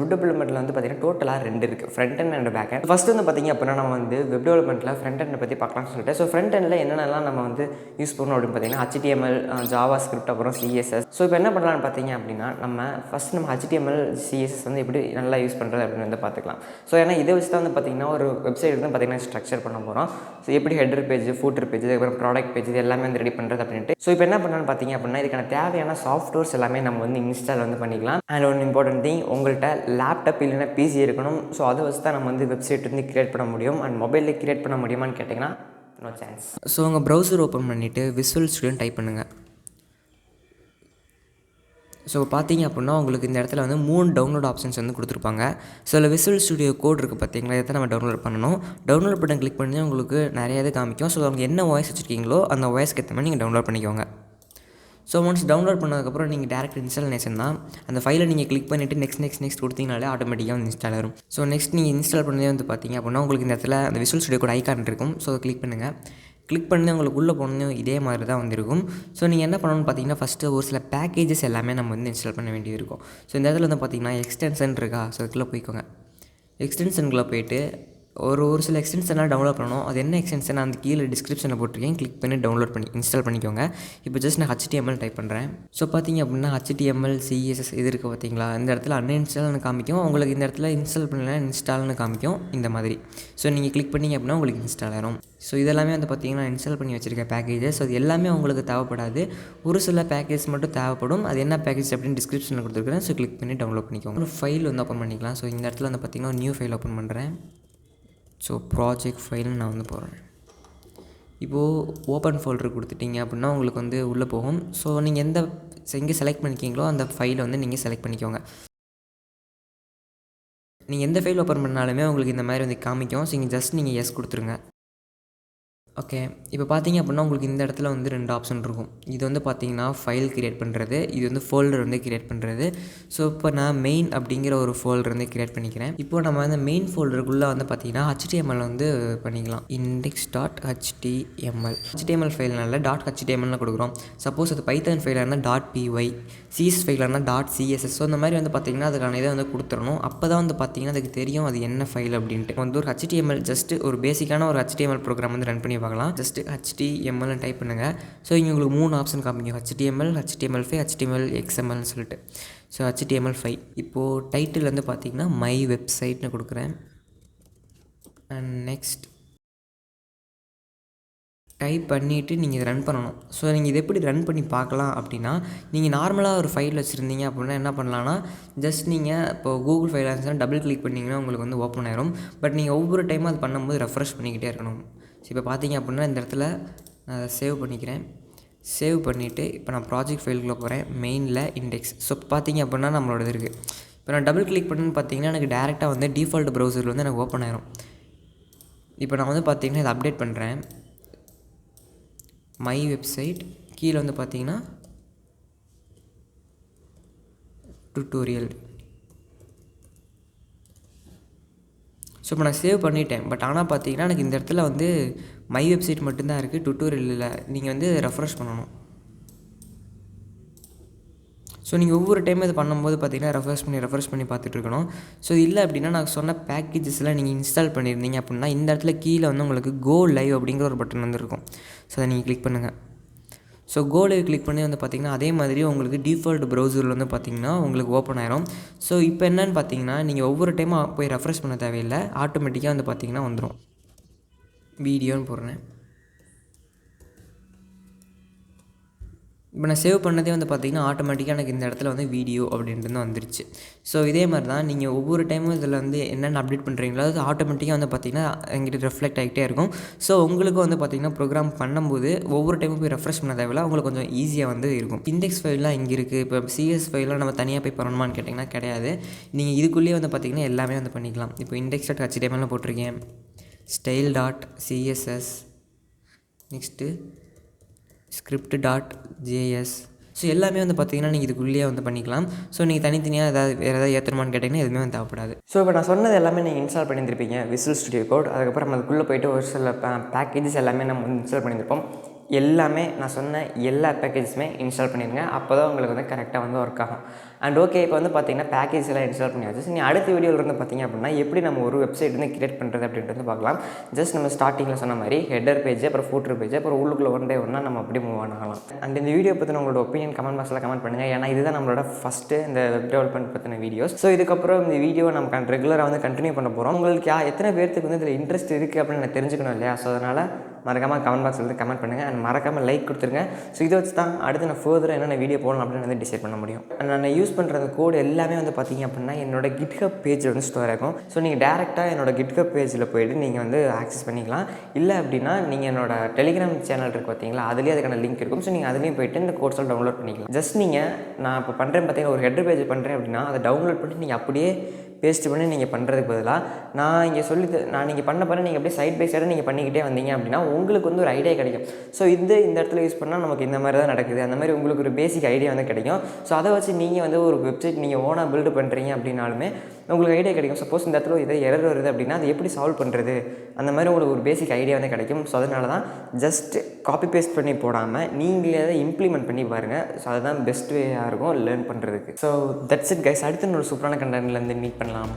Web டெவலப்மெண்ட்டில் வந்து பார்த்திங்கன்னா டோட்டலாக 2 இருக்குது, front end and back end. First வந்து பார்த்திங்க அப்படின்னா நம்ம வந்து வெப் டெவலப்மெண்ட்டில் ஃப்ரண்ட் எண்டை பற்றி பார்க்கலாம்னு சொல்லிட்டு. ஸோ ஃப்ரண்ட் எண்டில் என்னென்னலாம் நம்ம வந்து யூஸ் பண்ணணும் அப்படின்னு பார்த்தீங்கன்னா HTML, JavaScript, அப்புறம் CSS. ஸோ இப்போ என்ன பண்ணலான்னு பார்த்தீங்க அப்படின்னா நம்ம HTML, CSS வந்து எப்படி நல்லா யூஸ் பண்ணுறது அப்படின்னு வந்து பார்த்துக்கலாம். ஸோ ஏன்னா இதை வச்சு தான் வந்து பார்த்திங்கன்னா ஒரு வெப்சைட் வந்து பார்த்திங்கன்னா ஸ்ட்ரக்சர் பண்ண போகிறோம். ஸோ எப்படி ஹெட்டர் பேஜ், ஃபூட்டர் பேஜ், அதுக்கப்புறம் ப்ராடக்ட் பேஜ் இது எல்லாமே வந்து ரெடி பண்ணுறது அப்படின்ட்டு. ஸோ இப்போ என்ன பண்ணலான்னு பார்த்தீங்க அப்படின்னா இதுக்கான தேவையான சாஃப்ட்வேர்ஸ் எல்லாமே நம்ம வந்து இன்ஸ்டால் வந்து பண்ணிக்கலாம். அண்ட் ஒன் இம்பார்ட்டன்ட் திங், உங்கள்கிட்ட லேப்டாப் இல்லைனா பிசி இருக்கணும். ஸோ அதை வச்சு தான் நம்ம வந்து வெப்சைட் வந்து கிரியேட் பண்ண முடியும். அண்ட் மொபைலில் கிரியேட் பண்ண முடியுமான்னு கேட்டிங்கன்னா நோ சான்ஸ். ஸோ உங்கள் ப்ரௌசர் ஓப்பன் பண்ணிவிட்டு விசுவல் ஸ்டுடியோன்னு டைப் பண்ணுங்கள். ஸோ பார்த்தீங்க அப்படின்னா உங்களுக்கு இந்த இடத்துல வந்து 3 டவுன்லோட் ஆப்ஷன்ஸ் வந்து கொடுத்துருப்பாங்க. ஸோ அதில் விசுவல் ஸ்டுடியோ கோட் இருக்குது பார்த்தீங்களா, இதை நம்ம டவுன்லோட் பண்ணணும். டவுன்லோட் பட்டன் கிளிக் பண்ணி உங்களுக்கு நிறைய இது காமிக்கும். ஸோ அவங்க என்ன வாய்ஸ் வச்சுருக்கீங்களோ அந்த வாய்ஸ்க்கு ஏற்ற மாதிரி நீங்கள் டவுன்லோட் பண்ணிக்கோங்க. ஸோ ஒன்ஸ் டவுன்லோட் பண்ணதுக்கப்புறம் நீங்கள் டேரக்ட் இன்ஸ்டாலேஷன் தான். அந்த ஃபைலை நீங்கள் கிளிக் பண்ணிவிட்டு நெக்ஸ்ட் கொடுத்தீங்கனாலே ஆட்டோமேட்டிக்காக வந்து இன்ஸ்டால் ஆகும். ஸோ நெக்ஸ்ட் நீங்கள் இன்ஸ்டால் பண்ணதே வந்து பார்த்தீங்க அப்படின்னா உங்களுக்கு இந்த இடத்துல அந்த விசுவல் ஸ்டுடியோ கூட ஐக்கான் இருக்கும். ஸோ அதை கிளிக் பண்ணுங்கள். கிளிக் பண்ணி உங்களுக்கு உள்ளே போனோம் இதே மாதிரி தான் வந்துருக்கும். ஸோ நீங்கள் என்ன பண்ணணும்னு பார்த்தீங்கன்னா ஃபஸ்ட்டு ஒரு சில பேக்கேஜஸ் எல்லாமே நம்ம வந்து இன்ஸ்டால் பண்ண வேண்டியது இருக்கும். ஸோ இந்த இடத்துல வந்து பார்த்தீங்கன்னா எக்ஸ்டென்ஷன் இருக்கா, ஸோ அதுக்குள்ளே போய்க்கோங்க. எக்ஸ்டென்ஷனுக்குள்ளே போய்ட்டு ஒரு சில எக்ஸ்டென்ஷன்லாம் டவுன்லோட் பண்ணணும். அது என்ன எக்ஸ்டென்ஷன் அந்த கீழே டிஸ்கிரிப்ஷனில் போட்டிருக்கேன், கிளிக் பண்ணி டவுன்லோட் பண்ணி இன்ஸ்டால் பண்ணிக்கோங்க. இப்போ ஜஸ்ட் நான் HTML டைப் பண்ணுறேன். ஸோ பார்த்தீங்க அப்படின்னா HTML, CSS இது இருக்குது பார்த்தீங்களா, இந்த இடத்துல அன்இன்ஸ்டால்னு காமிக்கும். உங்களுக்கு இந்த இடத்துல இன்ஸ்டால் பண்ணலாம் இன்ஸ்டால்னு காமிக்கும் இந்த மாதிரி. ஸோ நீங்கள் கிளிக் பண்ணிங்க அப்படின்னா உங்களுக்கு இன்ஸ்டால் ஆகும். ஸோ இதெல்லாமே வந்து பார்த்திங்கன்னா இன்ஸ்டால் பண்ணி வச்சுருக்கேன் பேக்கேஜஸ். ஸோ அது எல்லாமே உங்களுக்கு தேவைப்படாது, ஒரு சில பேக்கேஜ் மட்டும் தேவைப்படும். அது என்ன பேக்கேஜ் அப்படின்னு டிஸ்கிரிப்ஷனில் கொடுத்துருக்குறேன். ஸோ கிளிக் பண்ணி டவுன்லோட் பண்ணிக்கோங்க. ஒரு ஃபைல் வந்து ஓப்பன் பண்ணிக்கலாம். ஸோ இந்த இடத்துல வந்து பார்த்திங்கன்னா ஒரு நியூ ஃபைல் ஓப்பன் பண்ணுறேன். ஸோ ப்ராஜெக்ட் ஃபைல்னு நான் வந்து போடுறேன். இப்போது ஓப்பன் ஃபோல்டர் கொடுத்துட்டிங்க அப்படின்னா உங்களுக்கு வந்து உள்ளே போகும். ஸோ நீங்கள் எங்கே செலக்ட் பண்ணிக்கிங்களோ அந்த ஃபைலை வந்து நீங்கள் செலக்ட் பண்ணிக்கோங்க. நீங்கள் எந்த ஃபைல் ஓப்பன் பண்ணாலுமே உங்களுக்கு இந்த மாதிரி வந்து காமிக்கும். ஸோ இங்கே ஜஸ்ட் நீங்கள் எஸ் கொடுத்துருங்க. ஓகே, இப்போ பார்த்தீங்க அப்படின்னா உங்களுக்கு இந்த இடத்துல வந்து 2 ஆப்ஷன் இருக்கும். இது வந்து பார்த்தீங்கன்னா ஃபைல் கிரியேட் பண்ணுறது, இது வந்து ஃபோல்டர் வந்து கிரியேட் பண்ணுறது. ஸோ இப்போ நான் மெயின் அப்படிங்கிற ஒரு ஃபோல்டர் வந்து கிரியேட் பண்ணிக்கிறேன். இப்போ நம்ம அந்த மெயின் ஃபோல்டருக்குள்ளே வந்து பார்த்தீங்கன்னா HTML வந்து பண்ணிக்கலாம். index.html HTML ஃபைல்னால .htmlனு கொடுக்குறோம். சப்போஸ் அது பைத்தான் ஃபைலாக இருந்தால் .py, CSS ஃபைலாக இருந்தால் .css. ஸோ இந்த மாதிரி வந்து பார்த்தீங்கன்னா அதுக்கான இதை வந்து கொடுத்துடணும். அப்போ தான் வந்து பார்த்தீங்கன்னா அதுக்கு தெரியும் அது என்ன ஃபைல் அப்படின்ட்டு. வந்து ஒரு HTML ஜஸ்ட்டு ஒரு பேசிக்கான ஒரு HTML ப்ரோக்ராம் வந்து ரன் பண்ணி பார்க்கலாம். ஜஸ்ட் HTML டைப் பண்ணுங்கள். ஸோ இங்கே உங்களுக்கு 3 ஆப்ஷன் காமிக்கும், HTML5, HTML XMLனு சொல்லிட்டு. ஸோ HTML5 இப்போது டைட்டில் வந்து பார்த்தீங்கன்னா மை வெப்சைட்னு கொடுக்குறேன். அண்ட் நெக்ஸ்ட் டைப் பண்ணிவிட்டு நீங்கள் இதை ரன் பண்ணணும். ஸோ நீங்கள் இதை எப்படி ரன் பண்ணி பார்க்கலாம் அப்படின்னா, நீங்கள் நார்மலாக ஒரு ஃபைல் வச்சுருந்தீங்க அப்படின்னா என்ன பண்ணலான்னா, ஜஸ்ட் நீங்கள் இப்போ கூகுள் ஃபைலாக இருந்துச்சுன்னா டபுள் கிளிக் பண்ணிங்கன்னா உங்களுக்கு வந்து ஓப்பன் ஆயிரும். பட் நீங்கள் ஒவ்வொரு டைமும் அது பண்ணும்போது ரெஃப்ரெஷ் பண்ணிக்கிட்டே இருக்கணும். ஸோ இப்போ பார்த்தீங்க அப்படின்னா இந்த இடத்துல நான் அதை சேவ் பண்ணிக்கிறேன். சேவ் பண்ணிவிட்டு இப்போ நான் ப்ராஜெக்ட் ஃபைலுக்குள்ளே போகிறேன். மெயினில் இண்டெக்ஸ். ஸோ பார்த்தீங்க அப்படின்னா நம்மளோடது இருக்குது. இப்போ நான் டபுள் கிளிக் பண்ணுன்னு பார்த்தீங்கன்னா எனக்கு டேரெக்டாக வந்து டிஃபால்ட் ப்ரௌசரில் வந்து எனக்கு ஓப்பன் ஆயிரும். இப்போ நான் வந்து பார்த்தீங்கன்னா இதை அப்டேட் பண்ணுறேன். மை வெப்சைட் கீழே வந்து பார்த்தீங்கன்னா டுட்டோரியல். ஸோ இப்போ நான் சேவ் பண்ணிட்டேன். பட் ஆனால் பார்த்தீங்கன்னா எனக்கு இந்த இடத்துல வந்து மை வெப்சைட் மட்டும்தான் இருக்குது, டுட்டோரியல் இல்லை. நீங்கள் வந்து ரெஃப்ரெஷ் பண்ணணும். ஸோ நீங்கள் ஒவ்வொரு டைம் இது பண்ணும்போது பார்த்தீங்கன்னா ரெஃப்ரெஷ் பண்ணி பார்த்துட்டு இருக்கணும். ஸோ இல்லை அப்படின்னா நான் சொன்ன பேக்கேஜஸ்லாம் நீங்கள் இன்ஸ்டால் பண்ணியிருந்தீங்க அப்படின்னா இந்த இடத்துல கீழே வந்து உங்களுக்கு கோ லைவ் அப்படிங்கிற ஒரு பட்டன் வந்து இருக்கும். ஸோ அதை நீங்கள் கிளிக் பண்ணுங்கள். ஸோ கோ லைவ் கிளிக் பண்ணி வந்து பார்த்திங்கன்னா அதே மாதிரி உங்களுக்கு டிஃபால்ட் ப்ரௌசரில் வந்து பார்த்திங்கன்னா உங்களுக்கு ஓப்பன் ஆயிரும். ஸோ இப்போ என்னென்னு பார்த்தீங்கன்னா நீங்கள் ஒவ்வொரு டைமும் போய் ரெஃப்ரெஷ் பண்ண தேவையில்லை, ஆட்டோமேட்டிக்காக வந்து பார்த்திங்கன்னா வந்துடும். வீடியோன்னு போடுறேன். இப்போ நான் சேவ் பண்ணதே வந்து பார்த்திங்கன்னா ஆட்டோமேட்டிக்காக எனக்கு இந்த இடத்துல வந்து வீடியோ அப்படின்ட்டு தான் வந்துருச்சு. ஸோ இதே மாதிரி தான் நீங்கள் ஒவ்வொரு டைமும் இதில் வந்து என்னென்ன அப்டேட் பண்ணுறீங்களோ அது ஆட்டோமேட்டிக்காக வந்து பார்த்திங்கன்னா எங்கிட்ட ரிஃப்ளெக்ட் ஆகிட்டே இருக்கும். ஸோ உங்களுக்கும் வந்து பார்த்திங்கன்னா ப்ரோக்ராம் பண்ணும்போது ஒவ்வொரு டைமும் போய் ரெஃப்ரெஷ் பண்ண தேவையில்ல, உங்களுக்கு கொஞ்சம் ஈஸியாக வந்து இருக்கும். இண்டெக்ஸ் ஃபைல்லாம் இங்கே இருக்குது. இப்போ சிஎஸ் ஃபைல்லாம் நம்ம தனியாக போய் பண்ணணுமான்னு கேட்டிங்கன்னா கிடையாது. நீங்கள் இதுக்குள்ளேயே வந்து பார்த்திங்கன்னா எல்லாமே வந்து பண்ணிக்கலாம். இப்போ index.html போட்டிருக்கேன், style.css, நெக்ஸ்ட்டு script.js. ஸோ எல்லாமே வந்து பார்த்திங்கன்னா நீங்கள் இதுக்குள்ளேயே வந்து பண்ணிக்கலாம். ஸோ நீங்கள் தனித்தனியாக வேறு ஏதாவது ஏற்றணுமான்னு கேட்டிங்கன்னா எதுவுமே வந்து தேவைப்படாது. ஸோ இப்போ நான் சொன்னது எல்லாமே நீங்கள் இன்ஸ்டால் பண்ணியிருந்திருப்பீங்க, விசுவல் ஸ்டுடியோ கோட். அதுக்கப்புறம் அதுக்குள்ளே போய்ட்டு ஒரு சில பேக்கேஜஸ் எல்லாமே நம்ம வந்து இன்ஸ்டால் பண்ணியிருப்போம். எல்லாமே நான் சொன்ன எல்லா பேக்கேஜஸுமே இன்ஸ்டால் பண்ணிடுங்க. அப்போ தான் உங்களுக்கு வந்து கரெக்டாக வந்து ஒர்க் ஆகும். அண்ட் ஓகே, இப்போ வந்து பார்த்தீங்கன்னா பேக்கேஜ் எல்லாம் இன்ஸ்டால் பண்ணியாச்சு. நீ அடுத்த வீடியோவில் இருந்து பார்த்தீங்க அப்படின்னா எப்படி நம்ம ஒரு வெப்சைட் வந்து கிரியேட் பண்ணுறது அப்படின்றது பார்க்கலாம். ஜஸ்ட் நம்ம ஸ்டார்டிங்கில் சொன்ன மாதிரி ஹெட்டர் பேஜ், அப்புறம் ஃபூட்டர் பேஜ், அப்புறம் உள்ளுக்குள்ள ஒன் பை ஒன்னாக நம்ம அப்படி மூவ் ஆகலாம். அண்ட் இந்த வீடியோ பற்றின உங்களோட ஒப்பீனியன் கமெண்ட் பாக்ஸில் கமெண்ட் பண்ணுங்கள். ஏன்னா இதுதான் நம்மளோட ஃபஸ்ட்டு இந்த வெப் டெவலப்மெண்ட் பற்றின வீடியோஸ். ஸோ இதுக்கப்புறம் இந்த வீடியோ நம்ம ரெகுலராக வந்து கண்டினியூ பண்ண போகிறோம். உங்களுக்கு எத்தனை பேருக்கு வந்து இதில் இன்ட்ரெஸ்ட் இருக்குது அப்படின்னு நான் தெரிஞ்சுக்கணும் இல்லையா? ஸோ அதனால் மறக்காமல் கமெண்ட் பாக்ஸில் வந்து கமெண்ட் பண்ணுங்கள். அண்ட் மறக்காமல் லைக் கொடுத்துருங்க. ஸோ இதை வச்சு தான் அடுத்து நான் ஃபர்தராக என்னென்ன வீடியோ போடணும் அப்படின்னு வந்து டிசைட் பண்ண முடியும். நான் யூஸ் பண்ணுற அந்த கோடு எல்லாமே வந்து பார்த்தீங்க அப்படின்னா என்னோட GitHub பேஜில் வந்து ஸ்டோர் ஆகும். ஸோ நீங்கள் டேரெக்டாக என்னோட GitHub பேஜில் போய்ட்டு நீங்கள் வந்து ஆக்சஸ் பண்ணிக்கலாம். இல்லை அப்படின்னா நீங்கள் என்னோட டெலிகிராம் சேனல் இருக்குது பார்த்தீங்களா, அதுலேயே அதுக்கான லிங்க் இருக்கும். ஸோ நீங்கள் அதுலேயும் போய்ட்டு இந்த கோர்ஸில் டவுன்லோட் பண்ணிக்கலாம். ஜஸ்ட் நீங்கள் நான் இப்போ பண்ணுறேன் பார்த்தீங்கன்னா ஒரு ஹெட்டர் பேஜ் பண்ணுறேன் அப்படின்னா அதை டவுன்லோட் பண்ணி நீங்கள் அப்படியே பேஸ்ட் பண்ணி நீங்கள் பண்ணுறதுக்கு பதிலாக நான் இங்கே நான் நீங்கள் பண்ண நீங்கள் அப்படியே சைட் பை சைடாக நீங்கள் பண்ணிக்கிட்டே வந்தீங்க அப்படின்னா உங்களுக்கு வந்து ஒரு ஐடியா கிடைக்கும். ஸோ இந்த இடத்துல யூஸ் பண்ணால் நமக்கு இந்த மாதிரி தான் நடக்குது, அந்த மாதிரி உங்களுக்கு ஒரு பேசிக் ஐடியா வந்து கிடைக்கும். ஸோ அதை வச்சு நீங்கள் வந்து ஒரு வெப்சைட் நீங்கள் ஓனாக பில்டு பண்ணுறீங்க அப்படின்னாலுமே உங்களுக்கு ஐடியா கிடைக்கும். சப்போஸ் இந்த இடத்துல இதை எரர் வருது அப்படின்னா அது எப்படி சால்வ் பண்ணுறது, அந்த மாதிரி உங்களுக்கு ஒரு பேசிக் ஐடியா வந்து கிடைக்கும். ஸோ அதனால தான் ஜஸ்ட் காப்பி பேஸ்ட் பண்ணி போடாமல் நீங்களே அதை இம்ப்ளிமெண்ட் பண்ணி பாருங்கள். ஸோ அதுதான் பெஸ்ட் வேயாக இருக்கும் லேர்ன் பண்ணுறதுக்கு. So that's it guys. அடுத்து ஒரு சூப்பரான கண்டென்ட்லேருந்து மீட் பண்ணலாம்.